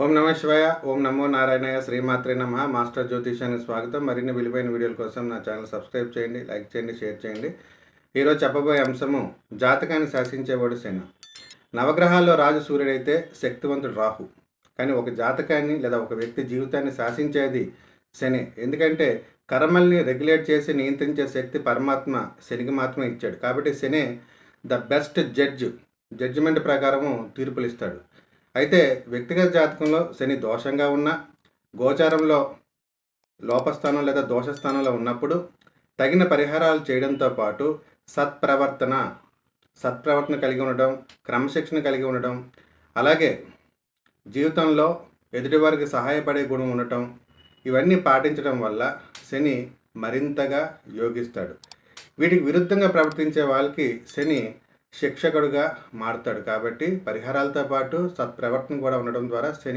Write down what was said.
ఓం నమః శివాయ. ఓం నమో నారాయణాయ. శ్రీమాత్రే నమః. మాస్టర్ జ్యోతిషానికి స్వాగతం. మరిన్ని విలువైన వీడియోల కోసం నా ఛానల్ సబ్స్క్రైబ్ చేయండి, లైక్ చేయండి, షేర్ చేయండి. ఈరోజు చెప్పబోయే అంశము జాతకాన్ని శాసించేవాడు శని. నవగ్రహాల్లో రాజు సూర్యుడైతే శక్తివంతుడు రాహు. కానీ ఒక జాతకాన్ని లేదా ఒక వ్యక్తి జీవితాన్ని శాసించేది శని. ఎందుకంటే కర్మల్ని రెగ్యులేట్ చేసి నియంత్రించే శక్తి పరమాత్మ శనికి మాత్రమే ఇచ్చాడు. కాబట్టి శని ద బెస్ట్ జడ్జిమెంట్ ప్రకారము తీర్పులు ఇస్తాడు. అయితే వ్యక్తిగత జాతకంలో శని దోషంగా ఉన్న, గోచారంలో లోపస్థానం లేదా దోషస్థానంలో ఉన్నప్పుడు తగిన పరిహారాలు చేయడంతో పాటు సత్ప్రవర్తన కలిగి ఉండడం, క్రమశిక్షణ కలిగి ఉండడం, అలాగే జీవితంలో ఎదుటివారికి సహాయపడే గుణం ఉండటం, ఇవన్నీ పాటించడం వల్ల శని మరింతగా యోగిస్తాడు. వీటికి విరుద్ధంగా ప్రవర్తించే వాళ్ళకి శని శిక్షకుడుగా మారుతాడు. కాబట్టి పరిహారాలతో పాటు సత్ప్రవర్తన కూడా ఉండడం ద్వారా శని